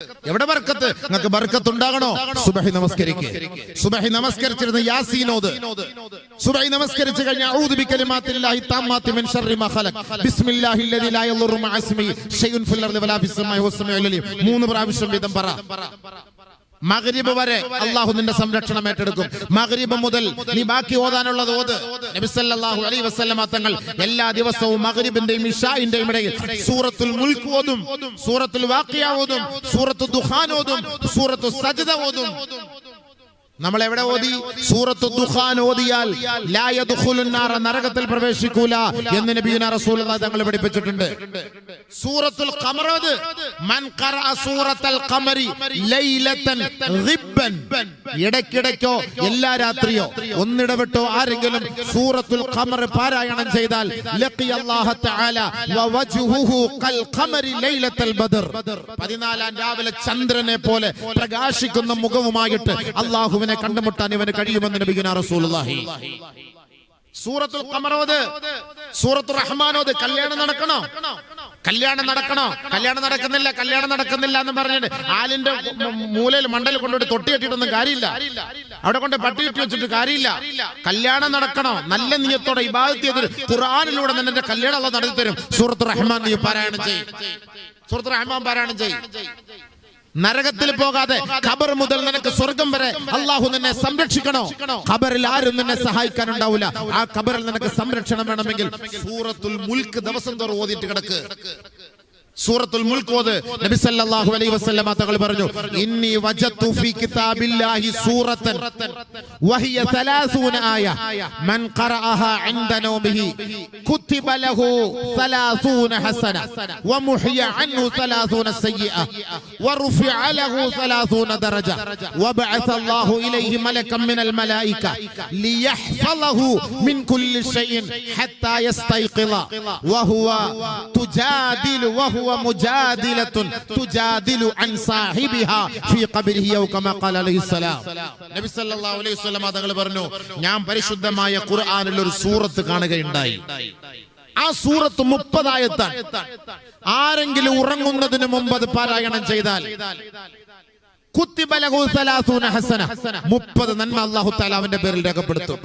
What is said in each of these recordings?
എവിടെ ബർക്കത്ത്? നിങ്ങൾക്ക് ബർക്കത്ത് ഉണ്ടാകണോ? സുബഹി നമസ്കരിക്കുക. സുബഹി നമസ്കരിച്ചിരുന്ന യാസീനോദ്. സുബഹി നമസ്കരിച്ചു കഴിഞ്ഞാൽ അഊദു ബികലിമാത്തില്ലാഹി തമ്മാത്തി മിൻ ശർരി മാ ഖലഖ് ബിസ്മില്ലാഹില്ലദി ലാ യദുറു മഅ ഇസ്മിഹി ശൈഉൻ ഫിൽ അർളി വലാ ഫിസ് സമാഇ വസ് സമീഉൽ അലീം 3 പ്രാവശ്യം വീതം പറ. മഗ്രിബ് വരെ അല്ലാഹു നിന്റെ സംരക്ഷണം ഏറ്റെടുക്കും. മഗ്രിബ് മുതൽ നീ ബാക്കി ഓതാനുള്ളത് ഓത്. നബി സല്ലല്ലാഹു അലൈഹി വസല്ലമ തങ്ങൾ എല്ലാ ദിവസവും മഗ്രിബിന്റെയും ഇശാഇന്റെയും ഇടയിൽ സൂറത്തുൽ മുൽക്ക് ഓതും, സൂറത്തുൽ വാഖിയ ഓതും, സൂറത്തുൽ ദുഖാൻ ഓതും, സൂറത്തുൽ സജ്ദ ഓതും. നമ്മൾ എവിടെ ഓതി? സൂറത്തുൽ ദുഖാൻ ഓതിയാൽ ലാ യദ്ഖുലുൻ നാറ, നരകത്തിൽ പ്രവേശിക്കൂല എന്ന് നബിയുനാ റസൂലുള്ളാഹി തങ്ങൾ പഠിപ്പിച്ചിട്ടുണ്ട്. സൂറത്തുൽ ഖമർ ഓത്. മൻ ഖറഅ സൂറത്തുൽ ഖമരി ലൈലതൻ ഗിബ്ബൻ, ഇടയ്ക്കിടയ്ക്കോ എല്ലാ രാത്രിയോ ഒന്നിടവിട്ടോ ആരെങ്കിലും സൂറത്തുൽ ഖമർ പാരായണം ചെയ്താൽ ലഖിയല്ലാഹ തആല വവജ്ഹുഹു ഖൽ ഖമരി ലൈലത്തുൽ ബദർ, 14 രാവിലെ ചന്ദ്രനെ പോലെ പ്രകാശിക്കുന്ന മുഖവുമായിട്ട് അല്ലാഹു കണ്ടുമുട്ടാൻ ഇവന് കഴിയുമെന്ന് നബിയുനാ റസൂലുള്ളാഹി. സൂറത്തുൽ ഖമർ ഓത്. സൂറത്തുർ റഹ്മാൻ ഓത്. കല്യാണം നടക്കണോ? കല്യാണം നടക്കണോ? കല്യാണം നടക്കുന്നില്ല, കല്യാണം നടക്കുന്നില്ല എന്ന് പറഞ്ഞിട്ട് ആലിന്റെ മൂലയിൽ മണ്ടയിൽ കൊണ്ടുപോയി തൊട്ടി കെട്ടിയിട്ടൊന്നും കാര്യമില്ല, അവിടെ കൊണ്ട് പട്ടി കെട്ടി വെച്ചിട്ട് കാര്യമില്ല. കല്യാണം നടക്കണോ? നല്ല നിയത്തോടെ ഇബാദത്ത് ചെയ്ത് ഖുർആനിലൂടെ നിന്റെ കല്യാണം അല്ലാഹു നടത്തി തരും. സൂറത്തുർ റഹ്മാൻ നീ പാരായണം ചെയ്യും. സൂറത്തുർ റഹ്മാൻ പാരായണം ചെയ്യും. നരകത്തിൽ പോകാതെ ഖബർ മുതൽ നിനക്ക് സ്വർഗം വരെ അല്ലാഹു നിന്നെ സംരക്ഷിക്കണോ? ഖബറിൽ ആരും നിന്നെ സഹായിക്കാൻ ഉണ്ടാവില്ല. ആ ഖബറിൽ നിനക്ക് സംരക്ഷണം വേണമെങ്കിൽ സൂറത്തുൽ മുൽക്ക് ദിവസം തോറും ഓതിയിട്ട് കിടക്ക്. സൂറത്തുൽ മുൽക്ക് ഓത്. നബി സല്ലല്ലാഹു അലൈഹി വസല്ലമ തങ്ങൾ പറഞ്ഞു, ഇന്നി വജത്തു ഫീ കിതാബില്ലാഹി സൂറത്തൻ വഹിയ 30 ആയ മൻ ഖറഅഹാ ഇൻദ നൗമിഹി കുതിബ ലഹു 30 ഹസന വമുഹിയ അൻഹു 30 സയ്യിഅ വറുഫിഅ ലഹു 30 ദറജ വബഅസ അല്ലാഹു ഇലൈഹി മലകൻ മിനൽ മലായിക ലിയഹ്ഫളഹു മിൻ കുല്ലി ഷൈഇൻ ഹത്താ യസ്തൈഖിള വഹുവ തുജാദിലു വഹുവ മുജാദിലത്തുൻ തുജാദിലു അൻ സാഹിബിഹാ ഫീ ഖബ്രിഹി ഔ കമാ ഖാല അലൈഹിസ്സലാം. നബി സല്ലല്ലാഹു അലൈഹി വസല്ലം തങ്ങൾ പറഞ്ഞു, ഞാൻ പരിശുദ്ധമായ ഖുർആനിൽ ഒരു സൂറത്ത് കാണുകയുണ്ടായി. ആ സൂറത്ത് 30 ആയത്താണ്. ആരെങ്കിലും ഉറങ്ങുന്നതിന് മുമ്പ് അത് പാരായണം ചെയ്താൽ കുത്തിബ ലഹു 30 ഹസന, 30 നന്മ അല്ലാഹു തആല അവന്റെ പേരിൽ രേഖപ്പെടുത്തും.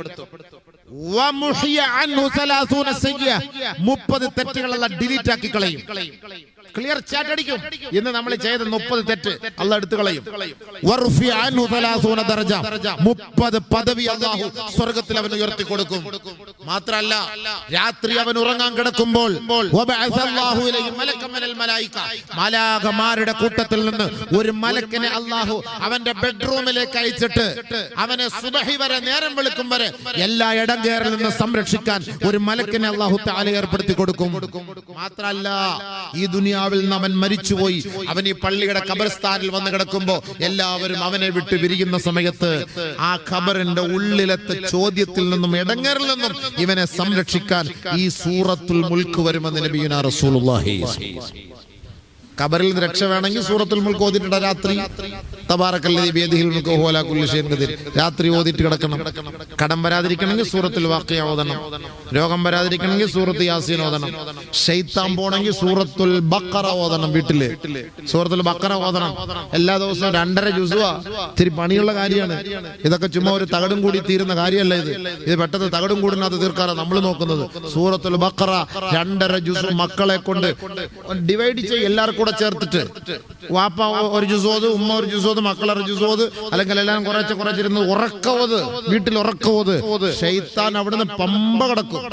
വമുഹിയ അൻഹു 30 സയ്യിഅ, 30 തെറ്റുകളെല്ലാം ഡിലീറ്റ് ആക്കി കളയും. ക്ലിയർ ചാറ്റ് അടിക്കും. ഇന്ന് നമ്മൾ ചെയ്ത 30 തെറ്റ് അല്ലാഹു എടുത്തു കളയും. വറുഫിഅ അൻഹു 30 ദറജ, 30 പദവി അല്ലാഹു സ്വർഗ്ഗത്തിൽ അവന് ഉയർത്തി കൊടുക്കും. മാത്രമല്ല, രാത്രി അവൻ ഉറങ്ങാൻ കിടക്കുമ്പോൾ വബഅസ അല്ലാഹു ഇലൈഹി മലകൻ മിനൽ മലായിക, മലാഖമാരുടെ കൂട്ടത്തിൽ നിന്ന് ഒരു മലക്കിനെ അല്ലാഹു അവന്റെ ബെഡ്റൂമിലേക്ക് അയച്ചിട്ട് അവനെ സുബഹി വരെ, നേരം വെളുക്കും വരെ എല്ലാ ഇടങ്കേറിൽ നിന്ന് സംരക്ഷിക്കാൻ ഒരു മലക്കിനെ അല്ലാഹു തആല ഏർപ്പെടുത്തി കൊടുക്കും. മാത്രമല്ല, ഈ ദുനിയാവിൽ നിന്ന് അവൻ മരിച്ചുപോയി, അവൻ ഈ പള്ളിയുടെ ഖബർസ്ഥാനിൽ വന്ന് കിടക്കുമ്പോ എല്ലാവരും അവനെ വിട്ട് പിരിയുന്ന സമയത്ത് ആ ഖബറിന്റെ ഉള്ളിലത്തെ ചോദ്യത്തിൽ നിന്നും ഇടങ്ങേറിൽ നിന്നും ഇവനെ സംരക്ഷിക്കാൻ ഈ സൂറത്തുൽ മുൽക്ക് വരുമെന്ന് നബിയുനാ റസൂലുള്ളാഹി. ഖബറിൽ നിന്ന് രക്ഷ വേണമെങ്കിൽ സൂറത്തുൽ മുൽക്ക് ഓതിയിട്ട് രാത്രി തബാറക്കല്ലദീ ബിയദിഹിൽ മുൽക്കു വഹുവ അലാ കുല്ലി ഷൈഇൻ ഖദീർ രാത്രി ഓതിയിട്ട് കിടക്കണം. കടം വരാതിരിക്കണമെങ്കിൽ സൂറത്തുൽ വാഖിയ ഓതണം. രോഗം വരാതിരിക്കണമെങ്കിൽ സൂറത്ത് യാസീൻ ഓതണം. ശൈത്താൻ പോണെങ്കിൽ സൂറത്തുൽ ബഖറ ഓതണം. വീട്ടില് സൂറത്തുൽ ബഖറ ഓതണം. എല്ലാ ദിവസവും 2.5 ജുസുവാ. ഇത്തിരി പണിയുള്ള കാര്യമാണ്. ഇതൊക്കെ ചുമ്മാ ഒരു തകടും കൂടി തീരുന്ന കാര്യമല്ല. ഇത് പെട്ടെന്ന് തകടും കൂടിനകത്ത് തീർക്കാറാണ് നമ്മൾ നോക്കുന്നത്. സൂറത്തുൽ ബഖറ 2.5 ജുസ് മക്കളെ കൊണ്ട് ഡിവൈഡ് ചെയ്യും. എല്ലാവർക്കും കൂടെ ചേർത്തിട്ട് വാപ്പ ഒരു ജുസോത്, ഉമ്മ ഒരു ജുസോത്, മക്കളൊരു ജുസോത്, അല്ലെങ്കിൽ എല്ലാം കുറച്ചിരുന്ന് ഉറക്കവത്, വീട്ടിൽ ഉറക്കവത്. ശൈത്താൻ അവിടുന്ന് പമ്പ കിടക്കും.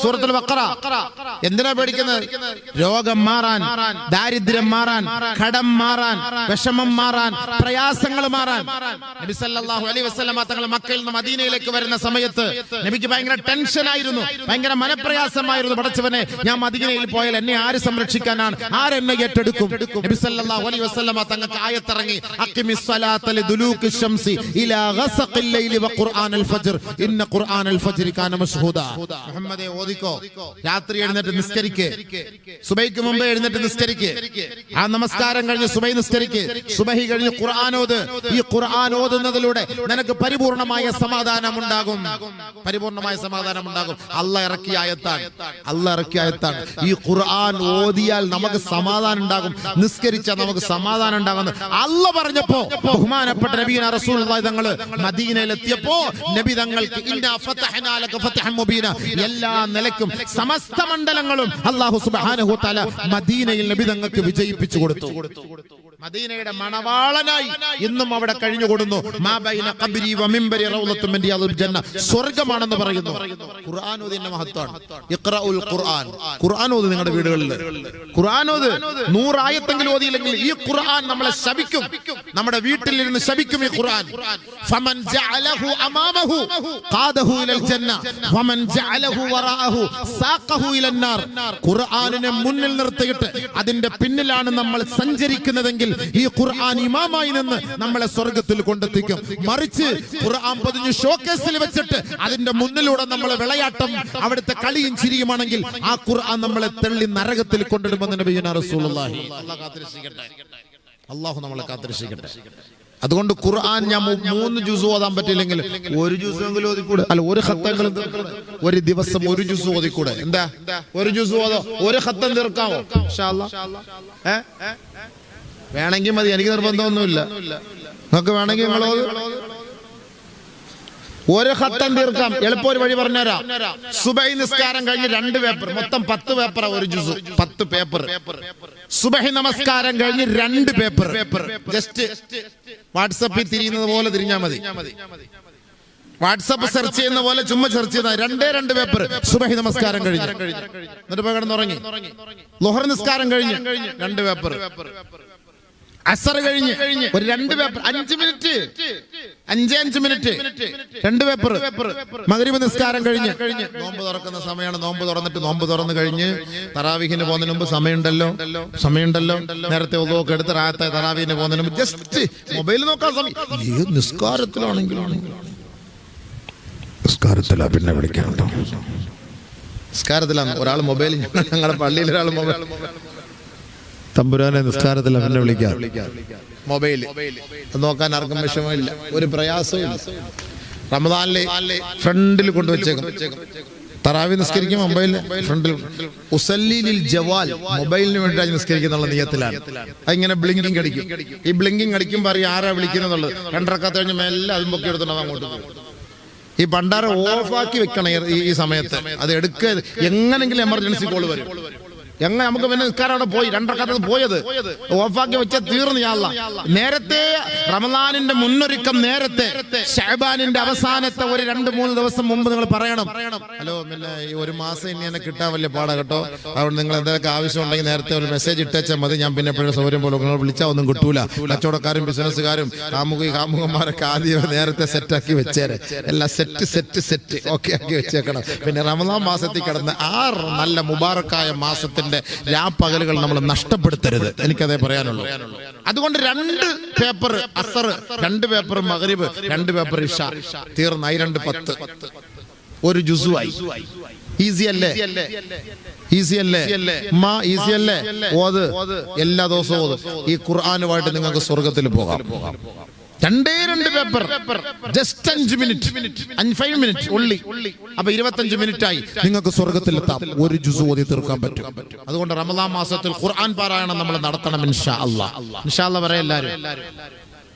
സൂറത്തുൽ ബഖറ. എന്തിനാ പേടിക്കുന്നത്? രോഗം മാറാൻ, ദാരിദ്ര്യം മാറാൻ, കടം മാറാൻ, വിഷമം മാറാൻ, പ്രയാസങ്ങൾ മാറാൻ. നബി സല്ലല്ലാഹു അലൈഹി വസല്ലം തങ്ങൾ മക്കയിൽ നിന്ന് മദീനയിലേക്ക് വരുന്ന സമയത്ത് നബിക്ക് ഭയങ്കര ടെൻഷൻ ആയിരുന്നു, ഭയങ്കര മനപ്രയാസമായിരുന്നു. പടച്ചവനെ, ഞാൻ മദീനയിൽ പോയാൽ എന്നെ ആര് സംരക്ഷിക്കാനാണ്? ആരെന്നെ ഏറ്റെടുക്കും? നബി സല്ലല്ലാഹു അലൈഹി വസല്ലം തങ്ങൾക്ക് ആയത്തിറങ്ങി, അഖിമിസ് സ്വലാത്ത ലിദുലൂകി ശംസി ഇലാ ഗസഖിൽ ലൈലി വ ഖുർആനൽ ഫജ്ർ ഇന്ന ഖുർആനൽ الفجر كان مشهودا മുഹമ്മദേ ഓദിക്കോ രാത്രി എഴുന്നേറ്റ് നിസ്കരിക്ക് സുബഹിക്ക് മുമ്പ് എഴുന്നേറ്റ് നിസ്കരിക്ക് ആ നമസ്കാരം കഴിഞ്ഞ് സുബഹി നിസ്കരിക്ക് സുബഹി കഴിഞ്ഞ് ഖുർആൻ ഓത് ഈ ഖുർആൻ ഓതുന്നതിലൂടെ നിനക്ക് പരിപൂർണമായ സമാധാനം ഉണ്ടാകും അല്ലാഹ് ഇറക്കിയ ആയത്താണ് ഈ ഖുർആൻ ഓതിയാൽ നമുക്ക് സമാധാനം ഉണ്ടാകും നിസ്കരിച്ചാൽ നമുക്ക് സമാധാനം ഉണ്ടാകും അല്ലാഹ് പറഞ്ഞപ്പോ ബഹുമാനപ്പെട്ട നബിയുനാ റസൂലുള്ളാഹി തങ്ങൾ മദീനയിൽ എത്തിയപ്പോ നബി തങ്ങൾക്ക് ഇന്നാ ഫതഹ്നാ ലക ഫതഹൻ മുബീന എല്ലാ നിലയ്ക്കും സമസ്ത മണ്ഡലങ്ങളും അല്ലാഹു സുബ്ഹാനഹു വ തആല മദീനയിൽ നബി തങ്ങൾക്ക് വിജയിപ്പിച്ചു കൊടുത്തു മദീനയുടെ മണവാളനായി ഇന്നും അവിടെ കഴിഞ്ഞുകൊടുന്നു മാ ബൈന ഖബ്രി വ മിംബരി റൗളത്തും മിൻ റിയാദിൽ ജന്ന സ്വർഗ്ഗമാണെന്ന് പറയുന്നു ഖുർആൻ ഓതിന്റെ മഹത്വമാണ് ഇഖ്റഉൽ ഖുർആൻ ഓതി നിങ്ങളുടെ വീടുകളിൽ ഖുർആൻ ഓതി 100 ആയത്തെങ്കിലും ഓതിയില്ലെങ്കിൽ ഈ ഖുർആൻ നമ്മളെ ശപിക്കും നമ്മുടെ വീട്ടിൽ ഇരുന്ന് ശപിക്കും ഈ ഖുർആൻ ഫമൻ ജഅലഹു അമാമഹു ഖാദഹു ഇലൽ ജന്ന വമൻ ജഅലഹു വറാഅഹു സാഖഹു ഇലൻ നാർ ഖുർആനിനെ മുന്നിൽ നിർത്തിയിട്ട് അതിന്റെ പിന്നിലാണ് നമ്മൾ സഞ്ചരിക്കുന്നതെങ്കിൽ ഈ ഖുർആൻ ഇമാമായി നിന്ന് നമ്മളെ സ്വർഗ്ഗത്തിൽ കൊണ്ടെത്തിക്കും മറിച്ച് ഖുർആൻ പൊതിഞ്ഞ് ഷോക്കേസിൽ വെച്ചിട്ട് അതിന്റെ മുന്നിലൂടെ നമ്മളെ വിളയാട്ടം അവിടുത്തെ കളിയും ചിരിയുമാണെങ്കിൽ ആ ഖുർആൻ നമ്മളെ തള്ളി നരകത്തിൽ കൊണ്ടിടുമെന്ന് നബിയുനാ റസൂലുള്ളാഹി അല്ലാഹു നമ്മളെ കാത്തിരക്ഷിക്കട്ടെ അതുകൊണ്ട് ഖുർആൻ ഞാൻ 3 ജുസ് ഓതാൻ പറ്റില്ലെങ്കിൽ ഒരു ജുസെങ്കിലും ഓതിക്കൂടെ അല്ല ഒരു ഖത്തെങ്കിലും ഒരു ദിവസം ഒരു ജുസ് ഓതിക്കൂടെ എന്താ ഒരു ജുസ് ഓതോ ഒരു ഖത്തം തീർക്കാമോ ഇൻഷാ അല്ലാഹ് വേണമെങ്കിൽ മതി എനിക്ക് നിർബന്ധമൊന്നുമില്ല നിങ്ങൾക്ക് വേണമെങ്കിൽ നിങ്ങൾ ഒരു ഖത്തം തീർക്കാം എളുപ്പം ഒരു വഴി പറഞ്ഞുതരാം സുബഹി നിസ്കാരം കഴിഞ്ഞ് 2 പേപ്പർ മൊത്തം 10 പേപ്പർ ഒരു ജുസ് 10 പേപ്പർ സുബഹി നമസ്കാരം കഴിഞ്ഞ് 2 പേപ്പർ ജസ്റ്റ് വാട്സാപ്പിൽ തിരിയുന്നത് പോലെ തിരിഞ്ഞാൽ മതി വാട്സാപ്പ് സെർച്ച് ചെയ്യുന്ന പോലെ ചുമ്മാ സെർച്ച് ചെയ്താൽ 2 പേപ്പർ സുബഹി നമസ്കാരം കഴിഞ്ഞ് എന്നിട്ട് പോയി കിടന്നുറങ്ങി ളുഹർ നിസ്കാരം കഴിഞ്ഞ് 2 പേപ്പർ അസർ കഴിഞ്ഞ് ഒരു 2 പേപ്പർ 5 മിനിറ്റ് 5 മിനിറ്റ് 2 പേപ്പർ മഗ്രിബ് നിസ്കാരം കഴിഞ്ഞ് നോമ്പ് തുറക്കുന്ന സമയമാണ് നോമ്പ് തുറന്നിട്ട് നോമ്പ് തുറന്നു കഴിഞ്ഞ് തറാവീഹിന് പോകുന്നതിന് മുമ്പ് സമയമുണ്ടല്ലോ നേരത്തെ ഒതുവൊക്കെ എടുത്ത് റായത്തെ തറാവീഹിന് പോകുന്നതിന് മുമ്പ് ജസ്റ്റ് മൊബൈൽ നോക്കാൻ സമയം ഏത് നിസ്കാരത്തിലാണെങ്കിലും നിസ്കാരത്തിലാ പിന്നെ വിളിക്കാനുണ്ടോ നിസ്കാരത്തിലാണ് ഒരാൾ മൊബൈൽ ഞങ്ങളുടെ പള്ളിയിൽ ഒരാൾ മൊബൈൽ തമ്പുരാനെ നിസ്കാരത്തിൽ അവനെ വിളിക്കാം മൊബൈൽ നോക്കാൻ ആർക്കും വിഷമമില്ല ഒരു പ്രയാസവും റമദാനിലെ ഫ്രണ്ടിൽ കൊണ്ടുവച്ചേക്കും തറാവി നിസ്കരിക്കും മൊബൈൽ ഫ്രണ്ടിൽ ഉസല്ലിലിൽ ജവാൽ മൊബൈലിന് വേണ്ടി നിസ്കരിക്കുന്നുള്ള നിയത്തിലാണ് അതിങ്ങനെ ബ്ലിങ്കിങ് അടിക്കും ഈ ബ്ലിങ്കിങ് അടിക്കുമ്പോൾ അറിയാം ആരാ വിളിക്കുന്നുള്ളത് 2 റക്അത്ത് കഴിഞ്ഞ് മെല്ലെ അതും പൊക്കി എടുത്തിട്ട് അങ്ങോട്ട് പോകും ഈ ഭണ്ഡാരം ഓഫാക്കി വെക്കണം ഈ സമയത്ത് അത് എടുക്കുക എങ്ങനെങ്കിലും എമർജൻസി കോൾ വരും എങ്ങനെ നമുക്ക് പിന്നെ നിസ്കാരം അവിടെ പോയി 2 റക്അത്ത് പോയത് ഓഫാക്കി വെച്ചാൽ തീർന്നു യാ അല്ലാഹ് നേരത്തെ റമദാനിന്റെ മുന്നൊരുക്കം നേരത്തെ ശഅബാനിന്റെ അവസാനത്തെ ഒരു 2-3 ദിവസം മുമ്പ് നിങ്ങൾ പറയണം ഹലോ പിന്നെ ഈ ഒരു മാസം ഇനി എന്നെ കിട്ടാൻ വലിയ പാടാ കേട്ടോ അതുകൊണ്ട് നിങ്ങൾ എന്തെങ്കിലും ആവശ്യം ഉണ്ടെങ്കിൽ നേരത്തെ ഒരു മെസ്സേജ് ഇട്ടേച്ചാൽ മതി ഞാൻ പിന്നെ എപ്പോഴും സൗകര്യം പോലെ നിങ്ങൾ വിളിച്ചാൽ ഒന്നും കിട്ടൂല കച്ചവടക്കാരും ബിസിനസ്സുകാരും കാമുകന്മാരൊക്കെ ആദ്യം നേരത്തെ സെറ്റാക്കി വെച്ചേരെ എല്ലാം സെറ്റ് ഓക്കെ ആക്കി വെച്ചേക്കണം പിന്നെ റമദാൻ മാസത്തിൽ കിടന്ന് ആ നല്ല മുബാറക്കായ മാസത്തിൽ രാപ്പകലുകൾ നമ്മൾ നഷ്ടപ്പെടുത്തരുത് എനിക്കതേ പറയാനുള്ളൂ അതുകൊണ്ട് 2 പേപ്പർ അസർ 2 പേപ്പർ മഗ്രിബ് 2 പേപ്പർ ഇശ തീർന്നായി 2-10 ഒരു ജുസുആയി ഈസി അല്ലേ ഈസി അല്ലേ ഓത് എല്ലാ ദിവസവും ഓത് ഈ ഖുർആനുമായിട്ട് നിങ്ങൾക്ക് സ്വർഗ്ഗത്തിൽ പോകാം 2 പേപ്പർ ജസ്റ്റ് 5 മിനിറ്റ് 5 മിനിറ്റ് ഉള്ളി അപ്പൊ 25 മിനിറ്റ് ആയി നിങ്ങൾക്ക് സ്വർഗ്ഗത്തിൽ എത്താം ഒരു ജുസ് ഓതി തീർക്കാൻ പറ്റും അതുകൊണ്ട് റമദാൻ മാസത്തിൽ ഖുർആൻ പാരായണം നമ്മൾ നടത്തണം ഇൻഷാ അല്ലാഹ് പറയാം എല്ലാവരും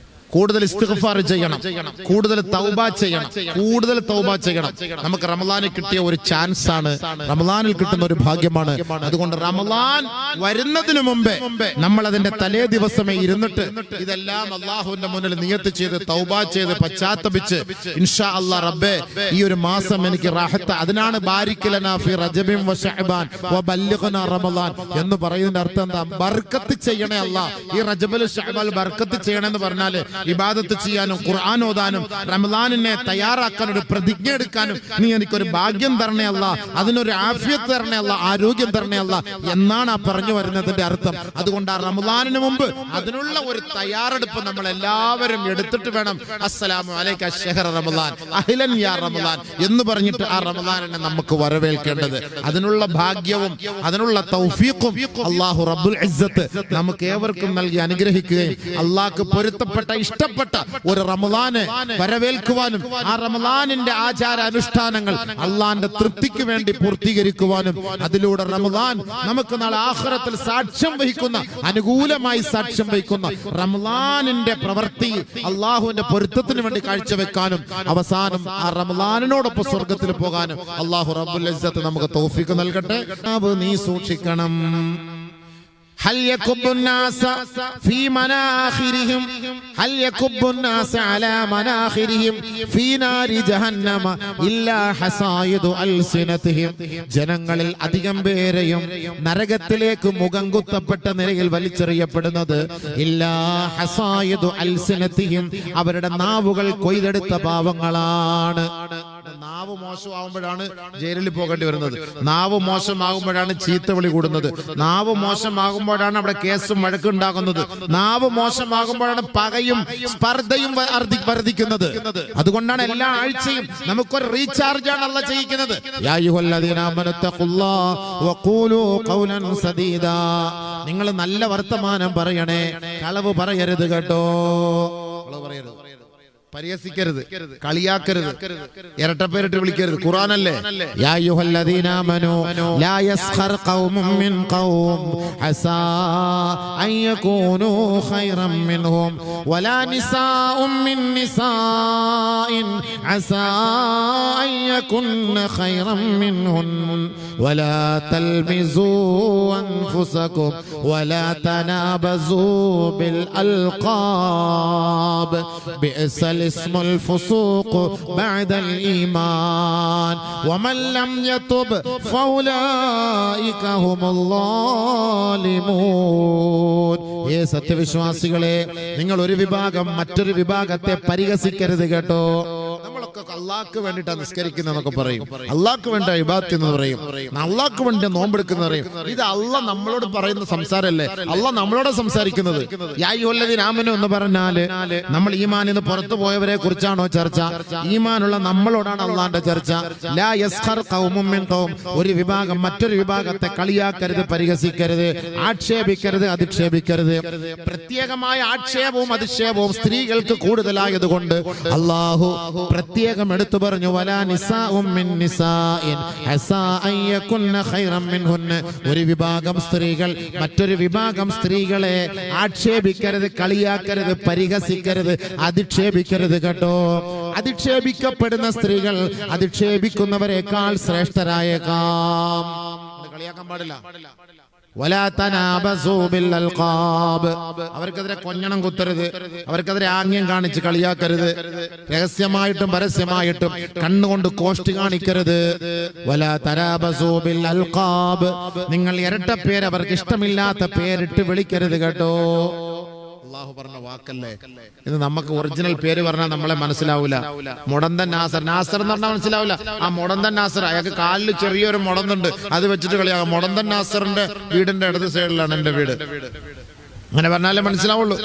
കൂടുതൽ ഇസ്തിഗ്ഫാർ ചെയ്യണം കൂടുതൽ തൗബ ചെയ്യണം നമുക്ക് റമദാനിൽ കിട്ടിയ ഒരു ചാൻസ് ആണ് റമദാനിൽ കിട്ടുന്ന ഒരു ഭാഗ്യമാണ് അതുകൊണ്ട് റമദാൻ വരുന്നതിന് മുമ്പേ നമ്മൾ അതിന്റെ തലേ ദിവസമേ ഇരുന്നിട്ട് ഇതെല്ലാം അല്ലാഹുവിന്റെ മുന്നിൽ നിയത്ത് ചെയ്ത് തൗബ ചെയ്ത് പശ്ചാത്തപിച്ച് ഇൻഷാ അല്ലാഹ് റബ്ബേ ഈ ഒരു മാസം എനിക്ക് റാഹത്ത് അതിനാണ് ബാരിക് ലനാ ഫി റജബിൻ വ ശഅബാൻ വ ബല്ലിഗ്നാ റമദാൻ എന്ന് പറയുന്നതിന്റെ അർത്ഥം എന്താ ബർക്കത്ത് ചെയ്യണേ അല്ലാഹ് ഈ റജബിൽ ശഅബാൻ ബർക്കത്ത് ചെയ്യണേ എന്ന് പറഞ്ഞാൽ ഇബാദത്ത് ചെയ്യാനും ഖുർആൻ ഓതാനും റമദാനിനെ തയ്യാറാക്കാൻ ഒരു പ്രതിജ്ഞ എടുക്കാനും നീ എനിക്കൊരു ഭാഗ്യം തരണേ അല്ല, അതിനൊരു ആഫിയത്ത് തരണേ അല്ല, ആരോഗ്യം തരണേ അല്ല എന്നാണ് ആ പറഞ്ഞു വരുന്നതിന്റെ അർത്ഥം. അതുകൊണ്ട് ആ റമദാനിന് മുമ്പ് അതിനുള്ള ഒരു തയ്യാറെടുപ്പ് നമ്മൾ എല്ലാവരും എടുത്തിട്ട് വേണം അസ്സലാമു അലൈക ശഹ്റ റമദാൻ അഹ്ലൻ യാ റമദാൻ എന്ന് പറഞ്ഞിട്ട് ആ റമദാനിനെ നമുക്ക് വരവേൽക്കേണ്ടത്. അതിനുള്ള ഭാഗ്യവും അതിനുള്ള തൗഫീഖും അല്ലാഹു റബ്ബുൽ ഇസ്സത്ത് നമുക്ക് ഏവർക്കും നൽകി അനുഗ്രഹിക്കുകയും അല്ലാഹ്ക്ക് പൊരുത്തപ്പെട്ട ഇഷ്ടപ്പെട്ട ഒരു റമദാനെ വരവേൽക്കുവാനും ആ റമദാനിന്റെ ആചാര അനുഷ്ഠാനങ്ങൾ അള്ളാന്റെ തൃപ്തിക്ക് വേണ്ടി പൂർത്തീകരിക്കുവാനും അതിലൂടെ റമദാൻ നമുക്ക് നാളെ ആഖിറത്തിൽ സാക്ഷ്യം വഹിക്കുന്ന, അനുകൂലമായി സാക്ഷ്യം വഹിക്കുന്ന റമദാനിന്റെ പ്രവൃത്തി അള്ളാഹുവിന്റെ പൊരുത്തത്തിന് വേണ്ടി കാഴ്ചവെക്കാനും അവസാനം ആ റമദാനിനോടൊപ്പം സ്വർഗത്തിൽ പോകാനും അള്ളാഹു റബ്ബുൽ ഇസ്സത്ത് നമുക്ക് തൗഫീഖ് നൽകട്ടെ. നീ സൂക്ഷിക്കണം. هل يكب الناس في مناخرهم هل يكب الناس على مناخرهم في نار جهنم إلا حصائد ألسنتهم. ജനങ്ങളിൽ അധികം പേരെയും നരകത്തിലേക്ക് മുഖം കുത്തപ്പെട്ട നിലയിൽ വലിച്ചെറിയപ്പെടുന്നത് ഇല്ലാ ഹസായിദു അൽസിനതിഹിം, അവരുടെ നാവുകൾ കൊയ്തെടുത്ത പാവങ്ങളാണ്. നാവ് മോശമാകുമ്പോഴാണ് ജയിലിൽ പോകേണ്ടി വരുന്നത്, നാവ് മോശമാകുമ്പോഴാണ് ചീത്തവിളി കൂടുന്നത്, നാവ് മോശമാകുമ്പോഴാണ് അവിടെ കേസും വഴക്കുണ്ടാകുന്നത്, നാവ് മോശമാകുമ്പോഴാണ് പകയും സ്പർദ്ധയും വർദ്ധിക്കുന്നത്. അതുകൊണ്ടാണ് എല്ലാ ആഴ്ചയും നമുക്കൊരു റീചാർജ് ആണ് അല്ലാഹ് ചെയ്യിക്കുന്നത്. യാ അയ്യുഹല്ലദീന ആമനു തഖുല്ലാഹ വഖൂലൂ ഖൗലൻ സദീദാ. നിങ്ങൾ നല്ല വർത്തമാനം പറയണേ, കളവ് പറയരുത് കേട്ടോ. കളവ് പറയരുത്, പരിഹസിക്കരുത്, കളിയാക്കരുത്, ഇരട്ടപ്പേരിട്ട് വിളിക്കരുത്. ഖുർആനല്ലേ? യാ അയ്യുഹല്ലദീന ആമനൂ ലാ യസ്ഖർ ഖൗമും മിൻ ഖൗം അസാ അൻ യകൂനൂ ഖൈറൻ മിൻഹും വലാ നിസാഉം മിൻ നിസാഇൻ അസാ അൻ യകുന്ന ഖൈറൻ മിൻഹുൻ വലാ തൽമിസൂ അൻഫുസകും വലാ തനാബസൂ ബിൽ അൽഖാബ് ബിഅസ اسم الفسوق بعد الإيمان ومن لم يتب فأولئك هم الظالمون. ഏ സത്യവിശ്വാസികളെ, നിങ്ങൾ ഒരു വിഭാഗം മറ്റൊരു വിഭാഗത്തെ പരിഹസിക്കരുത് കേട്ടോ. നമ്മളൊക്കെ അള്ളാഹ്ക്ക് വേണ്ടിയിട്ടാണ് നിസ്കരിക്കുന്നതെന്നൊക്കെ പറയും, അള്ളാഹ്ക്ക് വേണ്ട ഇബാദത്ത് എന്ന് പറയും, അള്ളാഹ്ക്ക് വേണ്ടി നോമ്പെടുക്കുന്ന പറയും. ഇത് അള്ളാഹ് നമ്മളോട് പറയുന്ന സംസാരമല്ലേ, അള്ളാഹ് നമ്മളോട് സംസാരിക്കുന്നത്. യാ അയ്യുഹല്ലദീന ആമനു എന്ന് പറഞ്ഞാല് നമ്മൾ ഈമാനിൽ നിന്ന് പുറത്തു പോയവരെ കുറിച്ചാണോ ചർച്ച? ഈമാനുള്ള നമ്മളോടാണ് അള്ളാന്റെ ചർച്ച. ലാ യസ്ഖർ ഖൗമും മിൻ ഖൗം, ഒരു വിഭാഗം മറ്റൊരു വിഭാഗത്തെ കളിയാക്കരുത്, പരിഹസിക്കരുത്, ആക്ഷേപിക്കരുത്, അധിക്ഷേപിക്കരുത്. പ്രത്യേകമായ ആക്ഷേപവും അധിക്ഷേപവും സ്ത്രീകൾക്ക് കൂടുതലായതുകൊണ്ട് അല്ലാഹു പ്രത്യേകം എടുത്തു പറഞ്ഞു, വലാ നിസാഉം മിൻ നിസാഇൻ അസാ അൻ യകുന്ന ഖൈറൻ മിൻഹുന്ന. ഒരു വിഭാഗം സ്ത്രീകൾ മറ്റൊരു വിഭാഗം സ്ത്രീകളെ ആക്ഷേപിക്കരുത്, കളിയാക്കരുത്, പരിഹസിക്കരുത്, അധിക്ഷേപിക്കരുത് കേട്ടോ. അധിക്ഷേപിക്കപ്പെടുന്ന സ്ത്രീകൾ അധിക്ഷേപിക്കുന്നവരെക്കാൾ ശ്രേഷ്ഠരായേക്കാം. കളിയാക്കാൻ പാടില്ല. വലാ തനാബസൂ ബിൽ അൽഖാബ്, അവർക്കെതിരെ കൊഞ്ഞണം കുത്തരുത്, അവർക്കെതിരെ ആംഗ്യം കാണിച്ച് കളിയാക്കരുത്, രഹസ്യമായിട്ടും പരസ്യമായിട്ടും കണ്ണുകൊണ്ട് കോഷ്ടി കാണിക്കരുത്. വലാ തനാബസൂ ബിൽ അൽഖാബ്, നിങ്ങൾ ഇരട്ട പേര് അവർക്ക് ഇഷ്ടമില്ലാത്ത പേരിട്ട് വിളിക്കരുത് കേട്ടോ. അള്ളാഹു പറഞ്ഞ വാക്കല്ലേ ഇത്. നമുക്ക് ഒറിജിനൽ പേര് പറഞ്ഞാൽ നമ്മളെ മനസ്സിലാവൂല. മുടന്തൻ നാസർ, നാസർ എന്ന് പറഞ്ഞാൽ മനസ്സിലാവില്ല. ആ മുടന്തൻ നാസർ, അയാൾക്ക് കാലിൽ ചെറിയൊരു മുടന്തുണ്ട്, അത് വെച്ചിട്ട് കളിയാകാം. മുടന്തൻ നാസറിന്റെ വീടിന്റെ ഇടത് സൈഡിലാണ് എന്റെ വീട്, അങ്ങനെ പറഞ്ഞാലേ മനസ്സിലാവുള്ളൂ.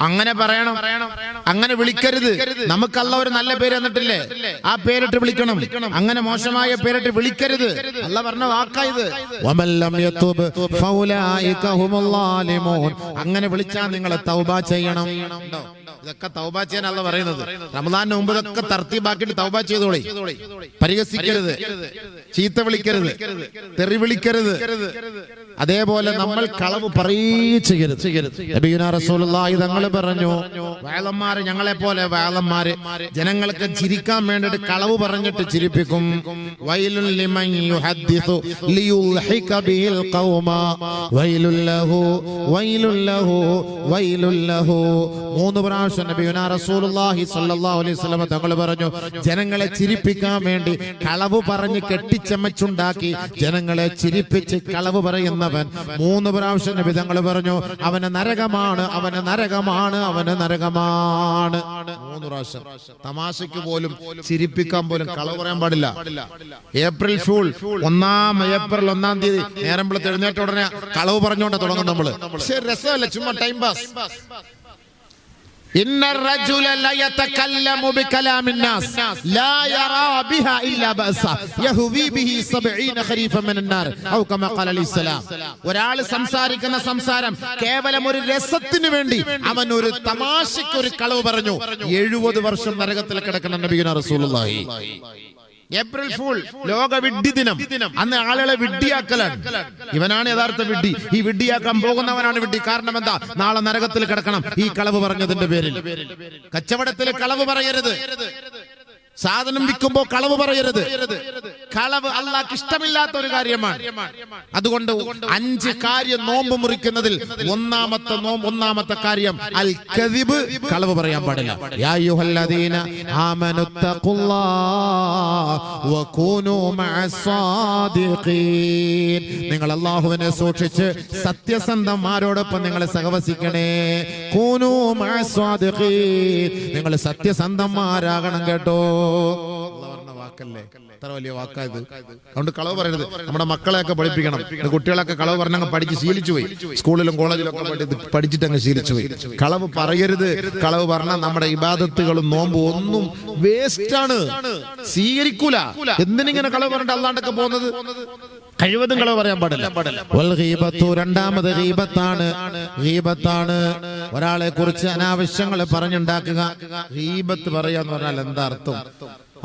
അങ്ങനെ പറയണം, അങ്ങനെ വിളിക്കരുത്. നമുക്ക് അല്ലാഹ് ഒരു നല്ല പേര് തന്നിട്ടില്ലേ, ആ പേരിട്ട് വിളിക്കണം. അങ്ങനെ മോശമായ പേരിട്ട് വിളിക്കരുത്. അല്ലാഹ് പറഞ്ഞ വാക്കായത്. അങ്ങനെ വിളിച്ചാൽ നിങ്ങൾ തൗബ ചെയ്യണം. ഇതൊക്കെ തൗബ ചെയ്യാൻ അല്ലാഹ് പറയുന്നത്. റമദാനിന് മുമ്പ് ഇതൊക്കെ തർത്തീബാക്കിയിട്ട് തൗബ ചെയ്തോളി. പരിഹസിക്കരുത്, ചീത്ത വിളിക്കരുത്, തെറി വിളിക്കരുത്. അതേപോലെ നമ്മൾ കളവ് പറയിച്ചരുത്. നബിയുനാ റസൂലുള്ളാഹി തങ്ങൾ പറഞ്ഞു, വയലന്മാര് ഞങ്ങളെ പോലെ വയലന്മാര് ജനങ്ങൾക്ക് ചിരിക്കാൻ വേണ്ടിട്ട് കളവ് പറഞ്ഞിട്ട് ചിരിപ്പിക്കും. വൈലുൽ ലിമൻ യുഹദ്ദിസു ലിയുൽഹിക ബിൽ ഖൗമ വൈലുൽ ലഹു വൈലുൽ ലഹു വൈലുൽ ലഹു. 3 പ്രാവശ്യം നബിയുനാ റസൂലുള്ളാഹി സ്വല്ലല്ലാഹു അലൈഹി വസല്ലം തങ്ങൾ പറഞ്ഞു, ജനങ്ങളെ ചിരിപ്പിക്കാൻ വേണ്ടി കളവ് പറഞ്ഞ് കെട്ടിച്ചമച്ചുണ്ടാക്കി ജനങ്ങളെ ചിരിപ്പിച്ച് കളവ് പറയുന്ന പറയുന്നവൻ 3 പ്രാവശ്യം നബി തങ്ങൾ പറഞ്ഞു അവന് നരകമാണ്, അവന് നരകമാണ്, അവന് നരകമാണ്. 3 പ്രാവശ്യം. തമാശയ്ക്ക് പോലും ചിരിപ്പിക്കാൻ പോലും കളവ് പറയാൻ പാടില്ല. ഏപ്രിൽ ഫൂൾ, ഏപ്രിൽ 1-ാം തീയതി നേരം വെളുത്ത് എഴുന്നേറ്റ ഉടനെ കളവ് പറഞ്ഞുകൊണ്ട് തുടങ്ങും നമ്മള്. പക്ഷെ രസമല്ല, ചുമ്മാ ടൈം പാസ്. إن الرجل لا يتكلم بكلام الناس لا يرى بها إلا بأسا يهوي به 70 خريفا من النار أو كما قال عليه السلام. ഒരാൾ സംസാരിക്കുന്ന സംസാരം കേവലം ഒരു രസത്തിന് വേണ്ടി അവൻ ഒരു തമാശയ്ക്ക് ഒരു കളവ് പറഞ്ഞു 70 വർഷം നരകത്തിൽ കിടക്കുന്ന നബിയുനാ റസൂലുള്ളാഹി. ഏപ്രിൽ ഫൂൾ, ലോക വിഡ്ഢി ദിനം. അന്ന് ആളുകളെ വിഡ്ഢിയാക്കലാണ്. ഇവനാണ് യഥാർത്ഥ വിഡ്ഢി. ഈ വിഡ്ഢിയാക്കാൻ പോകുന്നവനാണ് വിഡ്ഢി. കാരണം എന്താ? നാളെ നരകത്തിൽ കിടക്കണം ഈ കളവ് പറഞ്ഞതിന്റെ പേരിൽ. കച്ചവടത്തിൽ കളവ് പറയരുത്. സാധനം വിൽക്കുമ്പോ കളവ് പറയരുത്. കളവ് അല്ലാഹ്ക്ക് ഇഷ്ടമില്ലാത്ത ഒരു കാര്യമാണ്. അതുകൊണ്ട് 5 കാര്യം നോമ്പ് മുറിക്കുന്നതിൽ ഒന്നാമത്തെ കാര്യം അൽ കദിബ്, കളവ് പറയാൻ പാടില്ല. യാ അയ്യുഹല്ലദീന ആമനുത്തഖുല്ലാഹ വകൂനൂ മഅസ്സാദിഖീൻ. നിങ്ങൾ അല്ലാഹുവിനെ സൂക്ഷിച്ച് സത്യസന്ധന്മാരോടൊപ്പം നിങ്ങൾ സഹവസിക്കണേ. കൂനൂ മഅസ്സാദിഖീൻ, നിങ്ങൾ സത്യസന്ധന്മാരാകണം കേട്ടോ. വാക്കല്ലേ, എത്ര വലിയ വാക്കായത്. അതുകൊണ്ട് കളവ് പറയരുത്. നമ്മുടെ മക്കളെയൊക്കെ പഠിപ്പിക്കണം. കുട്ടികളൊക്കെ കളവ് പറഞ്ഞങ്ങ് പഠിച്ച് ശീലിച്ചു പോയി. സ്കൂളിലും കോളേജിലും ഒക്കെ പഠിച്ചിട്ട് അങ്ങ് ശീലിച്ചു പോയി. കളവ് പറയരുത്. കളവ് പറഞ്ഞാൽ നമ്മുടെ ഇബാദത്തുകളും നോമ്പും ഒന്നും വേസ്റ്റ് ആണ്, സ്വീകരിക്കൂല. എന്തിനിങ്ങനെ കളവ് പറഞ്ഞിട്ട് അല്ലാണ്ടൊക്കെ പോകുന്നത്? കഴിവതും കളവ് പറയാൻ പാടില്ല. രണ്ടാമത് ഗീബത്താണ്. ഒരാളെ കുറിച്ച് അനാവശ്യങ്ങൾ പറഞ്ഞുണ്ടാക്കുക. ഗീബത്ത് പറയാന്ന് പറഞ്ഞാൽ എന്താ അർത്ഥം?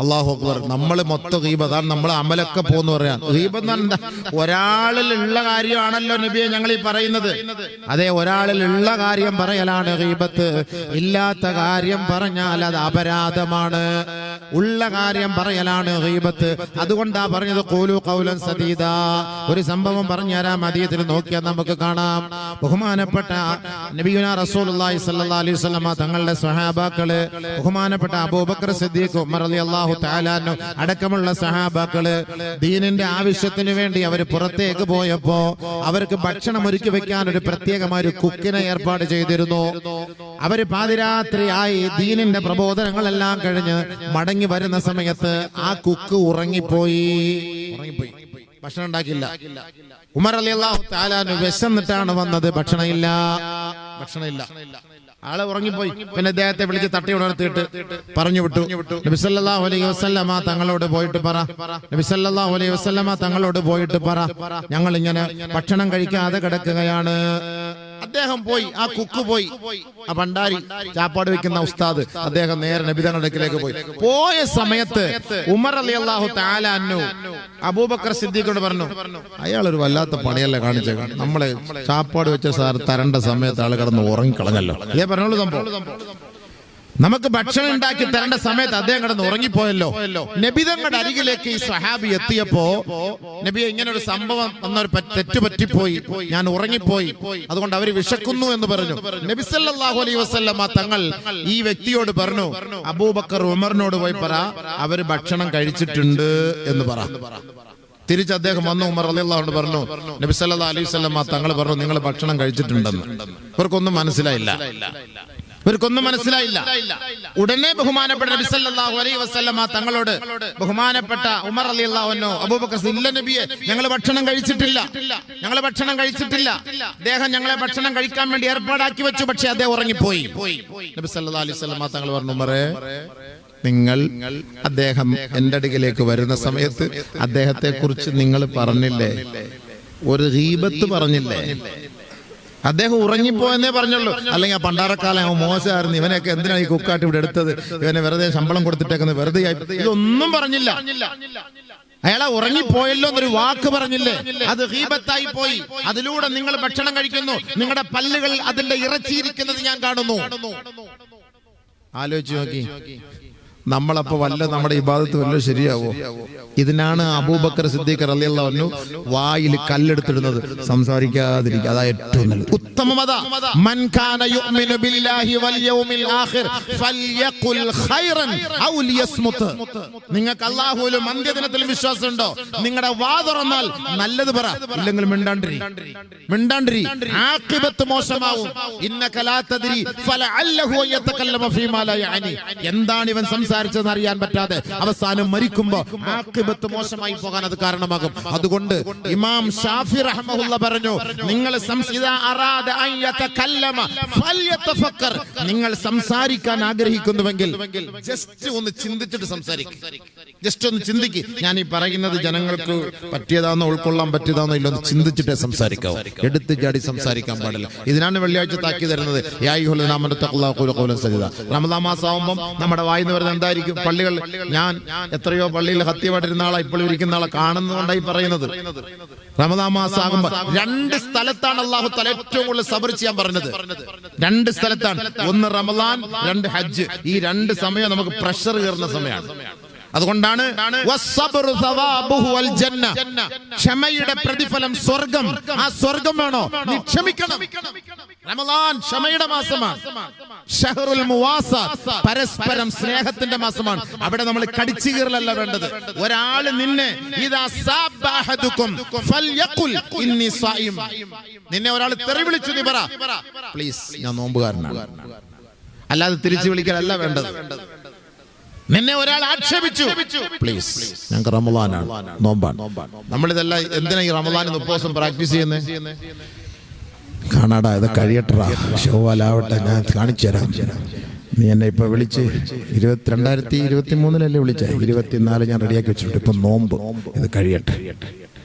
അല്ലാഹു അക്ബർ. നമ്മൾ മൊത്തം ഗീബത്താണ്, നമ്മൾ അമലൊക്കെ പോന്ന് പറയാൻ. ഗീബത്ത് എന്താ? ഒരാളിൽ ഉള്ള കാര്യമാണല്ലോ നബിയെ ഞങ്ങൾ ഈ പറയുന്നത്. അതെ, ഒരാളിൽ ഉള്ള കാര്യം പറയലാണ് ഗീബത്ത്. ഇല്ലാത്ത കാര്യം പറഞ്ഞാൽ അത് അപരാധമാണ്. ഉള്ള കാര്യം പറയലാണ് ഗീബത്ത്. അതുകൊണ്ടാ പറഞ്ഞത് ഖൂലു ഖൗലൻ സദീദാ. ഒരു സംഭവം പറഞ്ഞു തരാം. ഹദീസിൽ നോക്കിയാൽ നമുക്ക് കാണാം. ബഹുമാനപ്പെട്ട നബിയുനാ റസൂലുള്ളാഹി സ്വല്ലല്ലാഹു അലൈഹി വസല്ലമ തങ്ങളുടെ സ്വഹാബാക്കള്, ബഹുമാനപ്പെട്ട അബൂബക്കർ സിദ്ദീഖ്, ഉമർ റളിയല്ലാഹു തആല അൻഹു അടക്കമുള്ള സ്വഹാബാക്കള് ദീനിന്റെ ആവശ്യത്തിന് വേണ്ടി അവർ പുറത്തേക്ക് പോയപ്പോ അവർക്ക് ഭക്ഷണം ഒരുക്കി വെക്കാൻ ഒരു പ്രത്യേകമായ ഒരു കുക്കിനെ ഏർപ്പാട് ചെയ്തിരുന്നു. അവര് പാതിരാത്രിയായി ദീനിന്റെ പ്രബോധനങ്ങളെല്ലാം കഴിഞ്ഞ് മടങ്ങി വരുന്ന സമയത്ത് ആ കുക്ക് ഉറങ്ങിപ്പോയി. ഭക്ഷണം ഉണ്ടാക്കില്ല. ഉമർ റളിയല്ലാഹു തആല അൻഹു വിശന്നിട്ടാണ് വന്നത്. ഭക്ഷണമില്ല. ആളെ ഉറങ്ങിപ്പോയി. പിന്നെ അദ്ദേഹത്തെ വിളിച്ച് തട്ടി ഉണർത്തിയിട്ട് പറഞ്ഞു വിട്ടു. നബി സല്ലല്ലാഹു അലൈഹി വസല്ലമ തങ്ങളോട് പോയിട്ട് പറ, നബി സല്ലല്ലാഹു അലൈഹി വസല്ലമ തങ്ങളോട് പോയിട്ട് പറ, ഞങ്ങൾ ഇങ്ങനെ ഭക്ഷണം കഴിക്കാതെ കിടക്കുകയാണ്. അദ്ദേഹം പോയി. ആ കുക്ക് പോയി. ആ ഭണ്ഡാരി, ചാപ്പാട് വെക്കുന്ന ഉസ്താദ്, അദ്ദേഹം നേരെ നബി തങ്ങളുടെ അടുക്കലേക്ക് പോയി. പോയ സമയത്ത് ഉമർ റളിയല്ലാഹു തആല അൻഹു അബൂബക്കർ സിദ്ദീഖിനോട് പറഞ്ഞു, അയാൾ ഒരു വല്ലാത്ത പണിയല്ലേ കാണിച്ചത്. നമ്മളെ ചാപ്പാട് വെച്ച സാർ തരേണ്ട സമയത്ത് ആൾ കിടന്ന് ഉറങ്ങിക്കളഞ്ഞല്ലോ. അതേ പറഞ്ഞോളൂ സംഭവം. നമുക്ക് ഭക്ഷണം ഉണ്ടാക്കി തരേണ്ട സമയത്ത് അദ്ദേഹം കിടന്ന് ഉറങ്ങിപ്പോയല്ലോ. നബി തങ്ങളുടെ അരികിലേക്ക് ഈ സ്വഹാബി എത്തിയപ്പോ, നബിയെ ഇങ്ങനെ ഒരു സംഭവം വന്നൊരു തെറ്റ് പറ്റിപ്പോയി, ഞാൻ ഉറങ്ങിപ്പോയി, അതുകൊണ്ട് അവര് വിശക്കുന്നു എന്ന് പറഞ്ഞു. നബി സല്ലല്ലാഹു അലൈഹി വസല്ലമ തങ്ങൾ ഈ വ്യക്തിയോട് പറഞ്ഞു, അബൂബക്കർ ഉമറിനോട് പോയി പറ, അവര് ഭക്ഷണം കഴിച്ചിട്ടുണ്ട് എന്ന് പറ. തിരിച്ച് അദ്ദേഹം വന്നു ഉമർ റളിയല്ലാഹു അൻഹു പറഞ്ഞു, നബി സല്ലല്ലാഹു അലൈഹി വസല്ലമ തങ്ങൾ പറഞ്ഞു നിങ്ങൾ ഭക്ഷണം കഴിച്ചിട്ടുണ്ടെന്ന്. ഇവർക്കൊന്നും മനസ്സിലായില്ല. ഉടനെ ബഹുമാനപ്പെട്ട നബി സല്ലല്ലാഹു അലൈഹി വസല്ലമ തങ്ങളോട് ബഹുമാനപ്പെട്ട ഉമർ റളിയല്ലാഹു അൻഹു അബൂബക്കർ, ഇല്ല നബിയെ, ഞങ്ങൾ ഭക്ഷണം കഴിച്ചിട്ടില്ല. അദ്ദേഹം ഞങ്ങളെ ഭക്ഷണം കഴിക്കാൻ വേണ്ടി ഏർപ്പാടാക്കി വെച്ചു, പക്ഷേ അദ്ദേഹം ഉറങ്ങിപ്പോയി. നബി സല്ലല്ലാഹു അലൈഹി വസല്ലമ തങ്ങൾ പറഞ്ഞു, ഉമറേ, നിങ്ങൾ അദ്ദേഹം എന്റെ അടുക്കിലേക്ക് വരുന്ന സമയത്ത് അദ്ദേഹത്തെ കുറിച്ച് നിങ്ങൾ പറഞ്ഞില്ലേ, ഒരു ഗീബത്ത് പറഞ്ഞില്ലേ? അദ്ദേഹം ഉറങ്ങിപ്പോയെന്നേ പറഞ്ഞുള്ളൂ. അല്ലെങ്കിൽ ആ പണ്ടാരക്കാലം മോശമായിരുന്നു, ഇവനെയൊക്കെ എന്തിനാണ് ഈ കുക്കാട്ട് ഇവിടെ എടുത്തത്, ഇവനെ വെറുതെ ശമ്പളം കൊടുത്തിട്ടേക്കുന്നത്, വെറുതെ ഇതൊന്നും പറഞ്ഞില്ല. അയാളെ ഉറങ്ങിപ്പോയല്ലോ എന്നൊരു വാക്ക് പറഞ്ഞില്ലേ, അത് ഗീബത്തായി പോയി. അതിലൂടെ നിങ്ങൾ ഭക്ഷണം കഴിക്കുന്നു, നിങ്ങളുടെ പല്ലുകൾ അതിന്റെ ഇറച്ചിയിരിക്കുന്നത് ഞാൻ കാണുന്നു. ആലോചിച്ച് നോക്കി, നമ്മളപ്പോ വല്ല നമ്മുടെ ഇബാദത്ത് വല്ല ശരിയാവോ? ഇതിനാണ് അബൂബക്കർ സിദ്ദീഖ് റളിയല്ലാഹു അൻഹു വായിൽ കല്ലെടുത്തിടുന്നത്, സംസാരിക്കാതിരിക്കുക. അതാ ഏറ്റവും നല്ലത്. ഉത്തമമത മൻ കാന യുഅ്മിനു ബില്ലാഹി വൽ യൗമിൽ ആഖിർ ഫൽയഖുൽ ഖൈറൻ ഔ ലിയസ്മുത്. നിങ്ങൾക്ക് അല്ലാഹുവിലും അന്ത്യദിനത്തിലും വിശ്വാസമുണ്ടോ? നിങ്ങളുടെ വാ തുറന്നാൽ നല്ലത് പറ, ഇല്ലെങ്കിൽ മിണ്ടാണ്ടിരി. ആഖിബത്ത് മോശമാവും. ഇന്നക ലാ തദ്രി ഫലഅല്ലഹു യതകല്ലമ ഫീമാ ലാ യഅനി. എന്താണ് ഇവൻ സംസാരിച്ചതെന്ന് അറിയാൻ പറ്റാതെ അവസാനം മരിക്കുമ്പോൾ ആഖിബത്ത് മോശമായി പോകാൻ അത് കാരണമാകും. അതുകൊണ്ട് ഇമാം ഷാഫി റഹ്മഹുല്ല പറഞ്ഞു, നിങ്ങൾ നിങ്ങൾ സംസാരിക്കാൻ ആഗ്രഹിക്കുന്നുവെങ്കിൽ ജസ്റ്റ് ഒന്ന് ചിന്തിച്ചിട്ട് സംസാരിക്കും. ജസ്റ്റ് ഒന്ന് ചിന്തിക്ക്, ഞാൻ ഈ പറയുന്നത് ജനങ്ങൾക്ക് പറ്റിയതാണോ, ഉൾക്കൊള്ളാൻ പറ്റിയതാണോ ഇല്ലെന്ന് ചിന്തിച്ചിട്ടേ സംസാരിക്കാവൂ. എടുത്ത് ചാടി സംസാരിക്കാൻ പാടില്ല. ഇതിനാണ് വെള്ളിയാഴ്ച താക്കി തരുന്നത്. റമദാൻ മാസമാകുമ്പോൾ നമ്മുടെ വായിന്ന് വരുന്നത് എന്തായിരിക്കും? പള്ളികൾ, ഞാൻ എത്രയോ പള്ളിയിൽ ഹത്യമായിട്ടിരുന്ന ആളെ ഇപ്പോൾ ഇരിക്കുന്ന ആളെ കാണുന്നതുകൊണ്ടായി പറയുന്നത്. റമദാൻ മാസം ആകുമ്പോൾ 2 സ്ഥലത്താണ് അല്ലാഹു തആല ഏറ്റവും കൂടുതൽ സബർ ചെയ്യാൻ പറഞ്ഞത്. 2 സ്ഥലത്താണ്. ഒന്ന് റമദാൻ, 2 ഹജ്ജ്. ഈ 2 സമയം നമുക്ക് പ്രഷർ കയറുന്ന സമയമാണ്. അതുകൊണ്ടാണ് ക്ഷമയുടെ പ്രതിഫലം സ്വർഗം. ആ സ്വർഗം വേണോ? നീ ക്ഷമിക്കണം. റമദാൻ ക്ഷമയുടെ മാസമാണ്. ഷഹറുൽ മുവാസാത്ത്, പരസ്പരം സ്നേഹത്തിന്റെ മാസമാണ്. അവിടെ നമ്മൾ കടിച്ചു കീറലല്ല വേണ്ടത്. ഒരാള് നിന്നെ ഇദാ സബഹതുകും ഫൽയഖുൽ ഇന്നി സായിം, നിന്നെ ഒരാൾ തെറി വിളിച്ചു, നീ പറ പ്ലീസ് ഞാൻ നോമ്പുകാരനാണ്. അല്ലാതെ തിരിച്ചു വിളിക്കലല്ല വേണ്ടത്. നിന്നെ ഒരാൾ ആക്ഷേപിച്ചു, പ്ലീസ് ഞങ്ങൾക്ക് റമദാനാണ്, നോമ്പാണ്. നമ്മളിതെല്ലാം എന്തിനാ ഈ റമദാനിന് ഉപവാസം പ്രാക്ടീസ് ചെയ്യുന്നത്? കാണാടാ, ഇത് കഴിയട്ടാ, ഷവ്വാലാവട്ടെ, ഞാൻ കാണിച്ചു തരാം. നീ എന്നെ ഇപ്പൊ വിളിച്ച് 2023 വിളിച്ച 24 ഞാൻ റെഡിയാക്കി വെച്ചിട്ടുണ്ട്. ഇപ്പൊ നോമ്പ് ഇത് കഴിയട്ടെ,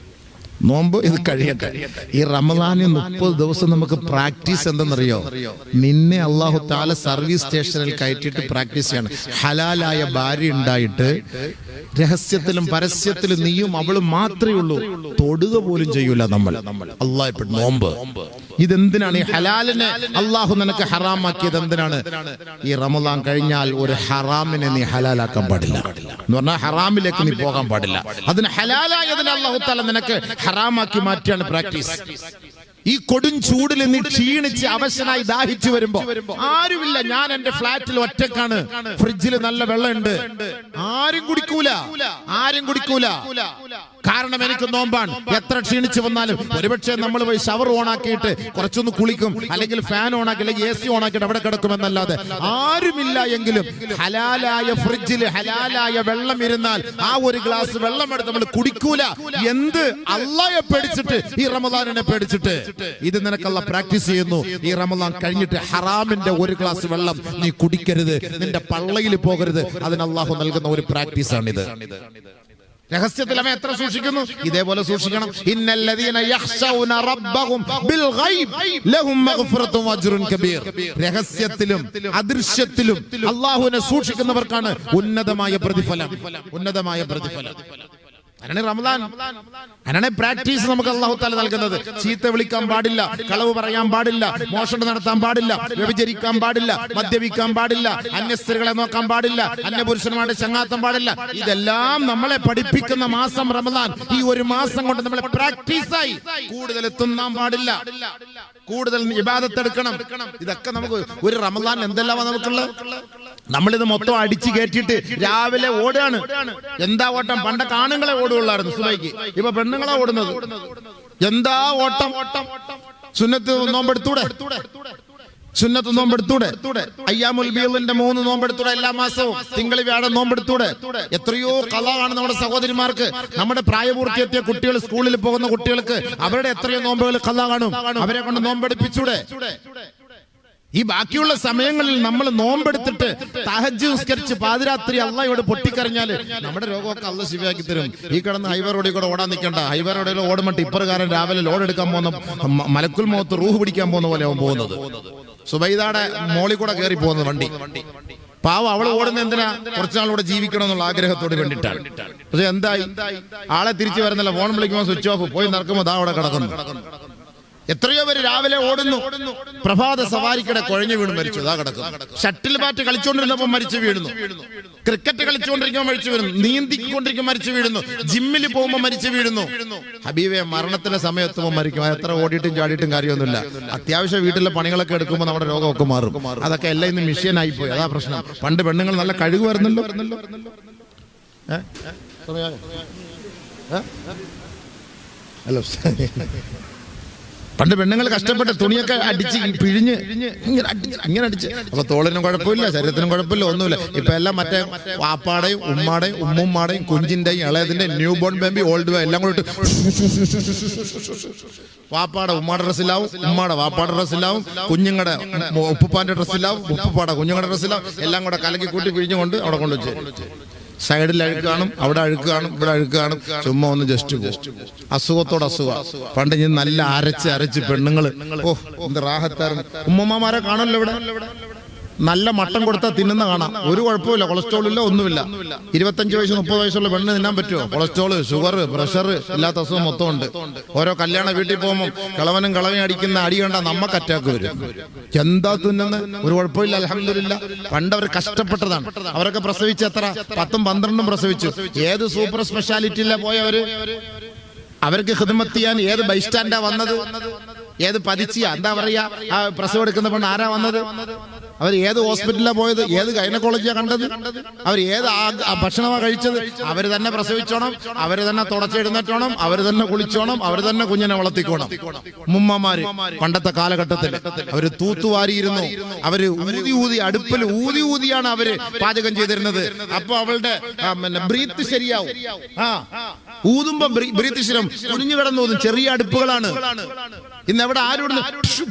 നോമ്പ് ഇത് കഴിയട്ടെ. ഈ റമദാനിൽ 30 ദിവസം നമുക്ക് പ്രാക്ടീസ് എന്തെന്നറിയോ? നിന്നെ അല്ലാഹു തആല സർവീസ് സ്റ്റേഷനിൽ കയറ്റിയിട്ട് പ്രാക്ടീസ് ചെയ്യണം. ഹലാലായ ഭാര്യ ഉണ്ടായിട്ട് രഹസ്യത്തിലും പരസ്യത്തിലും നീയും അവളും മാത്രമേ ഉള്ളൂ, തൊടുക പോലും ചെയ്യൂല നമ്മൾ. അല്ലാഹ് ഇപ്പോൾ നോമ്പ് ഇതെന്തിനാണ്? ഈ ഹലാലിനെ അല്ലാഹു നിനക്ക് ഹറാമാക്കിയത് എന്തിനാണ്? ഈ റമദാൻ കഴിഞ്ഞാൽ ഒരു ഹറാമിനെ നീ ഹലാലാക്കാൻ പാടില്ല എന്ന് പറഞ്ഞാൽ ഹറാമിലേക്ക് നീ പോകാൻ പാടില്ല. അതിന് ഹലാലായതിനെ അല്ലാഹു തആല നിനക്ക് ഹറാമാക്കി മാറ്റിയാണ് പ്രാക്ടീസ്. ഈ കൊടും ചൂടിൽ നീ ക്ഷീണിച്ച് അവശനായി ദാഹിച്ചു വരുമ്പോ ആരുമില്ല, ഞാൻ എന്റെ ഫ്ലാറ്റിൽ ഒറ്റക്കാണ്, ഫ്രിഡ്ജിൽ നല്ല വെള്ളമുണ്ട്, ആരും കുടിക്കൂല. കാരണം എനിക്ക് നോമ്പാണ്. എത്ര ക്ഷീണിച്ച് വന്നാലും ഒരുപക്ഷെ നമ്മൾ പോയി ഷവർ ഓണാക്കിയിട്ട് കുറച്ചൊന്ന് കുളിക്കും, അല്ലെങ്കിൽ ഫാൻ ഓണാക്കി, അല്ലെങ്കിൽ AC ഓണാക്കിയിട്ട് അവിടെ കിടക്കുമെന്നല്ലാതെ ആരുമില്ല എങ്കിലും ഹലാലായ ഫ്രിഡ്ജിൽ ഹലാലായ വെള്ളം ഇരുന്നാൽ ആ ഒരു ഗ്ലാസ് വെള്ളം എടുത്ത് നമ്മൾ കുടിക്കൂല. എന്ത്? അല്ലാഹയെ പേടിച്ചിട്ട്, ഈ റമദാനിനെ പേടിച്ചിട്ട്. ഇത് നിനക്കല്ല പ്രാക്ടീസ് ചെയ്യുന്നു. ഈ റമദാൻ കഴിഞ്ഞിട്ട് ഹറാമിന്റെ ഒരു ഗ്ലാസ് വെള്ളം നീ കുടിക്കരുത്, നിന്റെ പള്ളയിൽ പോകരുത്. അതിന് അല്ലാഹു നൽകുന്ന ഒരു പ്രാക്ടീസാണിത്. രഹസ്യത്തിൽ അവൻ എത്ര സൂക്ഷിക്കുന്നു, ഇതേപോലെ സൂക്ഷിക്കണം. ഇന്നല്ലദീന യഖ്ശൗന റബ്ബഹും ബിൽ ഗൈബ് ലഹും മഗ്ഫിറത്തും വഅജ്റുൻ കബീർ. രഹസ്യത്തിലും അദൃശ്യത്തിലും അല്ലാഹുവിനെ സൂക്ഷിക്കുന്നവർക്കാണ് ഉന്നതമായ പ്രതിഫലം. റമദാൻ അങ്ങനെ പ്രാക്ടീസ് നമുക്ക് അല്ലാഹു തആല നൽകുന്നത്. ചീത്ത വിളിക്കാൻ പാടില്ല, കളവ് പറയാൻ പാടില്ല, മോഷണം നടത്താൻ പാടില്ല, വ്യഭിചരിക്കാൻ പാടില്ല, മദ്യപിക്കാൻ പാടില്ല, അന്യ സ്ത്രീകളെ നോക്കാൻ പാടില്ല, അന്യപുരുഷന്മാരുടെ ചങ്ങാത്തം പാടില്ല. ഇതെല്ലാം നമ്മളെ പഠിപ്പിക്കുന്ന മാസം റമദാൻ. ഈ ഒരു മാസം കൊണ്ട് നമ്മളെ പ്രാക്ടീസായി. കൂടുതൽ തിന്നാൻ പാടില്ല, കൂടുതൽ ഇബാദത്ത് എടുക്കണം. ഇതൊക്കെ നമുക്ക് ഒരു റമദാൻ എന്തെല്ലാം നമുക്കുള്ളത്. നമ്മളിത് മൊത്തം അടിച്ചു കയറ്റിയിട്ട് രാവിലെ ഓടുകയാണ്. എന്താ ഓട്ടം? പണ്ടൊക്കെ ആണുങ്ങളെ ഓടുകയുള്ളായിരുന്നു സുബഹിക്ക്, ഇപ്പൊ പെണ്ണുങ്ങളെ ഓടുന്നത്. എന്താ ഓട്ടം! സുന്നത്ത് നോമ്പെടുത്തൂടെ? അയ്യാമുൽ ബീളിന്റെ 3 നോമ്പെടുത്തൂടെ? എല്ലാ മാസവും തിങ്കൾ വ്യാഴം നോമ്പെടുത്തൂടെ? എത്രയോ കളാണ് നമ്മുടെ സഹോദരിമാർക്ക്. നമ്മുടെ പ്രായപൂർത്തിയെത്തിയ കുട്ടികൾ, സ്കൂളിൽ പോകുന്ന കുട്ടികൾക്ക് അവരുടെ എത്രയോ നോമ്പുകൾ കളാ കാണും. അവരെ കൊണ്ട് നോമ്പെടുപ്പിച്ചൂടെ? ഈ ബാക്കിയുള്ള സമയങ്ങളിൽ നമ്മൾ നോമ്പെടുത്തിട്ട് തഹജ്ജുദ് നിസ്കരിച്ച് പാതിരാത്രി അള്ളാഹയോട് പൊട്ടിക്കരഞ്ഞാല് നമ്മുടെ രോഗമൊക്കെ അള്ളാഹ് ശിവയാക്കി തരും. ഈ കിടന്ന് ഹൈവേ റോഡിൽ കൂടെ ഓടാൻ നിൽക്കണ്ട. ഹൈവേ റോഡിൽ ഓടുമ്പോൾ ടിപ്പറുകാരൻ രാവിലെ ലോഡ് എടുക്കാൻ പോകുന്ന മലക്കുൽ മൗത്ത് റൂഹ് പിടിക്കാൻ പോകുന്ന പോലെ അവൻ പോകുന്നത്. സുബൈദയുടെ മോളിൽ കൂടെ കയറി പോകുന്നത് വണ്ടി. പാവം അവൾ ഓടുന്ന എന്തിനാ? കുറച്ചുനാളൂടെ ജീവിക്കണം എന്നുള്ള ആഗ്രഹത്തോട് വേണ്ടിയിട്ടാണ്. പക്ഷെ എന്തായി? ആളെ തിരിച്ചു വരുന്നില്ല. ഫോൺ വിളിക്കുമ്പോൾ സ്വിച്ച് ഓഫ്. പോയി നടക്കുമ്പോൾ ദാ അവിടെ കിടക്കുന്നു. എത്രയോ പേര് രാവിലെ ഓടുന്നു, പ്രഭാത സവാരിക്കിടെ കുഴഞ്ഞു വീണ് മരിച്ചു. അതാ കിടക്കും. ഷട്ടിൽ ബാറ്റ് കളിച്ചുകൊണ്ടിരുന്നപ്പോൾ മരിച്ചു വീഴുന്നു, ക്രിക്കറ്റ് കളിച്ചുകൊണ്ടിരിക്കുമ്പോൾ മരിച്ചു വീഴുന്നു, നീന്തിക്കൊണ്ടിരിക്കുമ്പോൾ മരിച്ചു വീഴുന്നു, ജിമ്മിൽ പോകുമ്പോൾ മരിച്ചു വീഴുന്നു. ഹബീബെ, മരണത്തിന്റെ സമയത്തുമ്പോൾ മരിക്കും. എത്ര ഓടിയിട്ടും ചാടിയിട്ടും കാര്യമൊന്നുമില്ല. അത്യാവശ്യം വീട്ടിലെ പണികളൊക്കെ എടുക്കുമ്പോൾ നമ്മുടെ രോഗമൊക്കെ മാറും. അതൊക്കെ എല്ലാം ഇന്ന് മിഷ്യൻ ആയിപ്പോയി. അതാ പ്രശ്നം. പണ്ട് പെണ്ണുങ്ങൾ നല്ല കഴുകു വരുന്നല്ലോ. ഹലോ, പണ്ട് പെണ്ണുങ്ങൾ കഷ്ടപ്പെട്ട് തുണിയൊക്കെ അടിച്ച് പിഴിഞ്ഞ് ഇങ്ങനെ അടിച്ച്, അപ്പൊ തോളിനും കുഴപ്പമില്ല, ശരീരത്തിനും കുഴപ്പമില്ല, ഒന്നുമില്ല. ഇപ്പൊ എല്ലാം മറ്റേ വാപ്പാടേയും ഉമ്മാടേയും ഉമ്മുമ്മാടേയും കുഞ്ചിന്റെയും ഇളയതിന്റെ ന്യൂ ബോൺ ബേബി ഓൾഡ് ബേ എല്ലാം കൂടി വാപ്പാടെ ഉമ്മാടെ ഡ്രസ്സിലാവും, ഉമ്മാടെ വാപ്പാടെ ഡ്രസ്സിലാവും, കുഞ്ഞുങ്ങളുടെ ഉപ്പുപ്പാന്റെ ഡ്രസ്സിലാവും, ഉപ്പുപ്പാടെ കുഞ്ഞുങ്ങളുടെ ഡ്രസ്സിലാവും, എല്ലാം കൂടെ കലക്കി കൂട്ടി പിഴിഞ്ഞുകൊണ്ട് അവിടെ കൊണ്ടുവച്ച് സൈഡിൽ അഴുക്ക് കാണും, അവിടെ അഴുക്ക് കാണും, ഇവിടെ അഴുക്ക് കാണും. ചുമ്മാ ഒന്ന് ജസ്റ്റ് അസുഖത്തോട് അസുഖം. പണ്ട് ഞാൻ നല്ല അരച്ച് പെണ്ണുങ്ങള്, ഓ എന്ത് റാഹത്തായിരുന്നു. ഉമ്മമാരെ കാണല്ലോ ഇവിടെ. നല്ല മട്ടൻ കൊടുത്താൽ തിന്നുന്ന കാണാം. ഒരു കുഴപ്പമില്ല, കൊളസ്ട്രോൾ ഇല്ല, ഒന്നുമില്ല. 25 വയസ്സ് 30 വയസ്സുള്ള പെണ്ണ് തിന്നാൻ പറ്റുമോ? കൊളസ്ട്രോള്, ഷുഗർ, പ്രഷർ ഇല്ലാത്ത അസുഖം മൊത്തം ഉണ്ട്. ഓരോ കല്യാണ വീട്ടിൽ പോകുമ്പോൾ കിളവനും അടിക്കുന്ന അടി കണ്ടാൽ നമുക്ക് അറ്റാക്ക് വരും. എന്താ തിന്നുന്ന? ഒരു കുഴപ്പമില്ല, അൽഹംദുലില്ലാ. പണ്ട് അവർ കഷ്ടപ്പെട്ടതാണ്. അവരൊക്കെ പ്രസവിച്ച് എത്ര 10ഉം 12ഉം പ്രസവിച്ചു. ഏത് സൂപ്പർ സ്പെഷ്യാലിറ്റിയിലെ പോയവര്? അവർക്ക് ഖിദ്മത്ത് ചെയ്യാൻ ഏത് ബൈസ്റ്റാൻഡാ വന്നത്? ഏത് പതിച്ചിയ എന്താ പറയാ ആ പ്രസവം എടുക്കുന്ന പെണ്ണ് ആരാ വന്നത്? അവർ ഏത് ഹോസ്പിറ്റലിലാ പോയത്? ഏത് ഗൈനക്കോളജിയാ കണ്ടത്? അവർ ഏത് ഭക്ഷണമാ കഴിച്ചത്? അവർ തന്നെ പ്രസവിച്ചോണം, അവർ തന്നെ തുടച്ചെഴുന്നേറ്റോണം, അവർ തന്നെ കുളിച്ചോണം, അവർ തന്നെ കുഞ്ഞിനെ വളർത്തിക്കോണം. മുമ്മമാര് പണ്ടത്തെ കാലഘട്ടത്തിൽ അവര് തൂത്തുവാരിയിരുന്നു. അവര് ഊതി അടുപ്പിൽ ഊതിയാണ് അവര് പാചകം ചെയ്തിരുന്നത്. അപ്പൊ അവളുടെ ബ്രീത്ത് ശരിയാവും. ഊതുമ്പോ ബ്രീത്ത് ശരിയാവും. കുനിഞ്ഞു കിടന്നൂതും. ചെറിയ അടുപ്പുകളാണ്. ഇന്ന് എവിടെ ആരോട്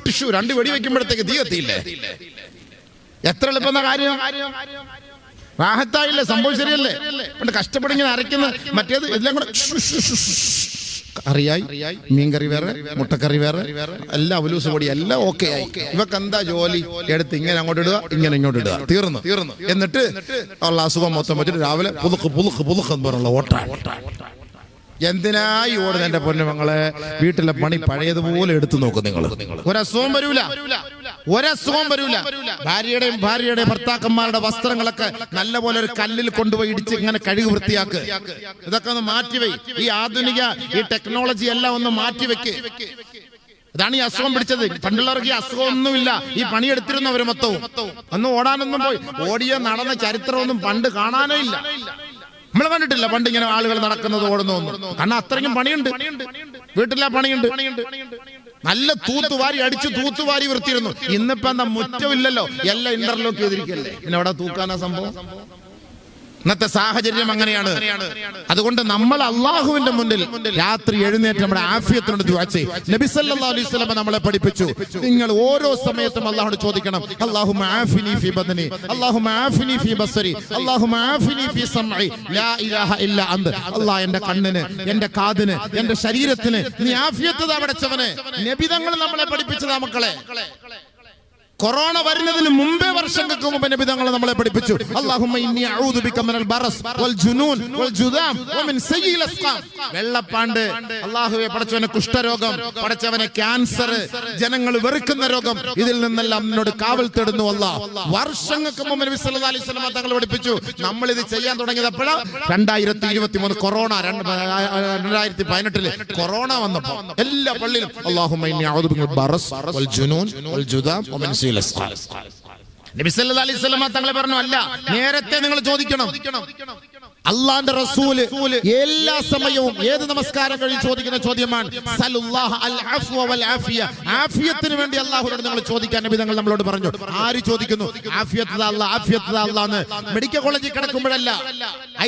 ടിഷ്യൂ 2 വെടി വെക്കുമ്പോഴത്തേക്ക് തീ കത്തിയില്ലേ? എത്ര എളുപ്പന്ന കാര്യം. റാഹത്തായില്ലേ? സംഭവം ശരിയല്ലേ? പണ്ട് കഷ്ടപ്പെട്ട് ഇങ്ങനെ അരയ്ക്കുന്ന മറ്റേത് എല്ലാം കൂടെ കറിയായി, മീൻകറി വേറെ, മുട്ടക്കറി വേറെ, എല്ലാം അവലൂസ് പൊടി എല്ലാം ഓക്കെ ആയി. ഇവക്ക് എന്താ ജോലി? എടുത്ത് ഇങ്ങനെ അങ്ങോട്ട് ഇടുക, ഇങ്ങനെ ഇങ്ങോട്ട് ഇടുക, തീർന്നു. എന്നിട്ട് ഉള്ള അസുഖം മൊത്തം വെച്ചിട്ട് രാവിലെ പുതുക്ക് എന്ന് പറഞ്ഞുള്ള ഓട്ട. എന്തിനായി ഓടുന്ന എന്റെ പൊന്നുമങ്ങളെ? വീട്ടിലെ പണി പഴയതുപോലെ എടുത്തു നോക്കും നിങ്ങൾ. ഒരസുഖം വരൂല. ഭാര്യയുടെയും ഭർത്താക്കന്മാരുടെ വസ്ത്രങ്ങളൊക്കെ നല്ലപോലെ ഒരു കല്ലിൽ കൊണ്ടുപോയി ഇടിച്ച് ഇങ്ങനെ കഴുകി വൃത്തിയാക്ക്. ഇതൊക്കെ ഒന്ന് മാറ്റിവെയ്. ഈ ആധുനിക ഈ ടെക്നോളജി എല്ലാം ഒന്ന് മാറ്റിവെക്ക്. ഇതാണ് ഈ അസുഖം പിടിച്ചത്. പണ്ടുള്ളവർക്ക് ഈ അസുഖം ഒന്നുമില്ല. ഈ പണിയെടുത്തിരുന്നവര് മൊത്തവും ഒന്നും ഓടാനൊന്നും പോയി ഓടിയ നടന്ന ചരിത്രമൊന്നും പണ്ട് കാണാനേ ഇല്ല. നമ്മൾ കണ്ടിട്ടില്ല പണ്ട് ഇങ്ങനെ ആളുകൾ നടക്കുന്നത്, ഓടുന്നൊന്നും. കാരണം അത്രയ്ക്കും പണിയുണ്ട്. വീട്ടിലെ പണിയുണ്ട്. നല്ല തൂത്തുവാരി അടിച്ച് തൂത്തുവാരി വൃത്തിയിരുന്നു. ഇന്നിപ്പോ എന്താ മുറ്റമില്ലല്ലോ, എല്ലാം ഇന്റർലോക്ക് ചെയ്തിരിക്കല്ലേ. പിന്നെ അവിടെ തൂക്കാനാ സംഭവം? ഇന്നത്തെ സാഹചര്യം അങ്ങനെയാണ്. അതുകൊണ്ട് നമ്മൾ അള്ളാഹുവിന്റെ മുന്നിൽ രാത്രി എഴുന്നേറ്റ് നമ്മുടെ ആഫിയത്തിനോട് ദുആ ചെയ്യും. നബി സല്ലല്ലാഹു അലൈഹി വസല്ലം നമ്മളെ പഠിപ്പിച്ചു, നിങ്ങൾ ഓരോ സമയത്തും അള്ളാഹുവോട് ചോദിക്കണം, അല്ലാഹുമ്മ ആഫിനി ഫീ ബദനി, അല്ലാഹുമ്മ ആഫിനി ഫീ ബസരി, അല്ലാഹുമ്മ ആഫിനി ഫീ സമഇ, ലാ ഇലാഹ ഇല്ലാ അന്ത. അല്ലാഹ് എന്റെ കണ്ണിന്, എന്റെ കാതിന്, എന്റെ ശരീരത്തിന് നീ ആഫിയത്ത് താ പടച്ചവനെ. നബി തങ്ങൾ നമ്മളെ പഠിപ്പിച്ചതാ മക്കളെ. കൊറോണ വരുന്നതിന് മുമ്പേ, വർഷങ്ങൾക്ക് മുമ്പ് നബി തങ്ങൾ നമ്മളെ പഠിപ്പിച്ചു, അല്ലാഹുമ്മ ഇന്നി അഊദു ബിക മിനൽ ബറസ് വൽ ജുനൂൻ വൽ ജുദാം വമിൻ സയ്യിൽ അസ്ഖാം. വെള്ളപ്പാണ്ട്, അല്ലാഹുവേ പടച്ചവനെ കുഷ്ഠരോഗം, പടച്ചവനെ ക്യാൻസർ, ജനങ്ങൾ വെറുക്കുന്ന രോഗം, ഇതിൽ നിന്നെല്ലാം നിന്നോട് കാവൽ തേടുന്നു അല്ലാഹ്. വർഷങ്ങൾക്ക് മുമ്പ് നബി സല്ലല്ലാഹു അലൈഹി വസല്ലം തങ്ങൾ പഠിപ്പിച്ചു. നമ്മൾ ഇത് ചെയ്യാൻ തുടങ്ങിയപ്പോഴാ 2023 കൊറോണ, 2018 കൊറോണ വന്നപ്പോൾ എല്ലാ പള്ളിയിലും അല്ലാഹുമ്മ ഇന്നി അഊദു ബിക മിനൽ ബറസ് വൽ ജുനൂൻ വൽ ജുദാം വമിൻ നബി സല്ലല്ലാഹു അലൈഹി വസല്ലം തങ്ങളെ പറഞ്ഞു, അല്ല, നേരത്തെ നിങ്ങൾ ചോദിക്കണം. അള്ളാന്റെ റസൂല് എല്ലാ സമയവും ഏത് നമസ്കാരം കഴിഞ്ഞ് ചോദിക്കുന്ന ചോദ്യമാണ്, സല്ലല്ലാഹ അൽ അഫ്വ വൽ ആഫിയ. ആഫിയത്തിന് വേണ്ടി അല്ലാഹുവിനോട് നിങ്ങൾ ചോദിക്കാൻ നബി തങ്ങൾ നമ്മളോട് പറഞ്ഞു. ആര് ചോദിക്കുന്നു? ആഫിയത്ത് അല്ലാഹ്, ആഫിയത്ത് അല്ലാഹ്. മെഡിക്കൽ കോളേജിൽ കിടക്കുമ്പോഴല്ല,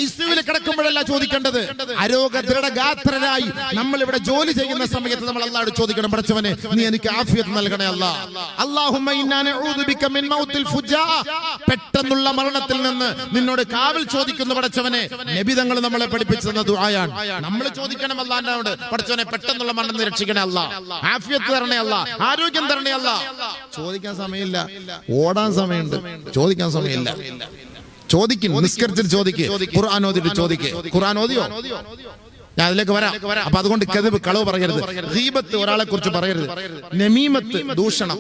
ഐസിയുവിൽ കിടക്കുമ്പോഴല്ല ചോദിക്കേണ്ടത്. ആരോഗ്യ ദൃഢഗാത്രരായി നമ്മൾ ഇവിടെ ജോലി ചെയ്യുന്ന സമയത്ത് നമ്മൾ അല്ലാഹുവോട് ചോദിക്കണം, പടച്ചവനെ നീ എനിക്ക് ആഫിയത്ത് നൽകണേ അല്ലാഹ്. അല്ലാഹുമ്മ ഇന്നാ നഊദു ബിക മിൻ മൗത്തിൽ ഫുജാ. പെട്ടെന്നുള്ള മരണത്തിൽ നിന്ന് നിന്നോട് കാവൽ ചോദിക്കുന്നു പടച്ചവനെ. നബി തങ്ങൾ നമ്മളെ പഠിപ്പിച്ചു തന്ന ദുആയാണ്. നമ്മൾ ചോദിക്കണം അല്ലാഹുവിനോട്, പടച്ചവനെ പെട്ടെന്നുള്ള മരണം രക്ഷിക്കണേ അല്ലാഹ്, ആഫിയത്ത് തരണേ അല്ലാഹ്, ആരോഗ്യം തരണേ അല്ലാഹ്. ചോദിക്കാൻ സമയമില്ല, ഓടാൻ സമയമുണ്ട്, ചോദിക്കാൻ സമയമില്ല. ചോദിക്കും, നിസ്കരിച്ചിട്ട് ചോദിക്ക്, ഖുർആൻ ഓതിട്ട് ചോദിക്ക്. ഖുർആൻ ഓതിയോ? ഞാൻ അതിലേക്ക് വരാം. അപ്പൊ അതുകൊണ്ട് കദിബ്, കളവ് പറയരുത്, ഗീബത്ത് ഒരാളെ കുറിച്ച് പറയരുത്, നമീമത്ത് ദൂഷണം,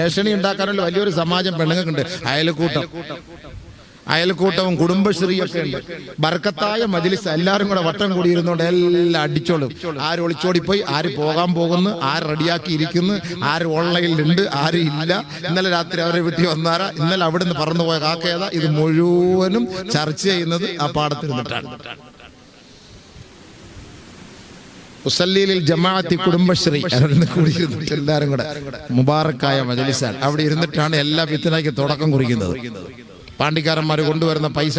ഏഷണി ഉണ്ടാക്കാനുള്ള വലിയൊരു സമാജം പെണ്ണുങ്ങൾക്കുണ്ട്. അയൽക്കൂട്ടവും കുടുംബശ്രീയൊക്കെ ഉണ്ട്. ബർക്കത്തായ മജ്‌ലിസ്, എല്ലാവരും കൂടെ വട്ടം കൂടിയിരുന്നോണ്ട് എല്ലാം അടിച്ചോളും. ആര് ഒളിച്ചോടിപ്പോയി, ആര് പോകാൻ പോകുന്നു, ആര് റെഡിയാക്കി ഇരിക്കുന്നു, ആര് ഓൺലൈനിലുണ്ട്, ആരും ഇല്ല, ഇന്നലെ രാത്രി അവരെ വീട്ടിൽ വന്നാരാ, ഇന്നലെ അവിടെ നിന്ന് പറന്നുപോയ കാക്കയതാ, ഇത് മുഴുവനും ചർച്ച ചെയ്യുന്നത് ആ പാടത്തിരുന്നിട്ടാണ്. ഉസല്ലീലിൽ ജമാഅത്തി കുടുംബശ്രീ കൂടിയിരുന്നിട്ട് എല്ലാവരും കൂടെ മുബാറക്കായ മജ്‌ലിസാണ്. അവിടെ ഇരുന്നിട്ടാണ് എല്ലാ ഫിത്നയ്ക്ക് തുടക്കം കുറിക്കുന്നത്. പാണ്ടിക്കാരന്മാർ കൊണ്ടുവരുന്ന പൈസ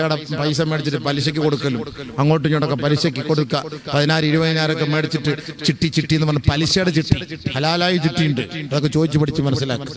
മേടിച്ചിട്ട് പലിശയ്ക്ക് കൊടുക്കലും, അങ്ങോട്ടും ഇങ്ങോട്ടൊക്കെ പലിശയ്ക്ക് കൊടുക്കുക, 10,000-20,000 ഒക്കെ മേടിച്ചിട്ട് ചിട്ടി എന്ന് പറഞ്ഞ പലിശയുടെ ചിട്ടി, ഹലാലായി ചിട്ടിയുണ്ട്. അതൊക്കെ ചോദിച്ചു പഠിച്ച് മനസ്സിലാക്കുക.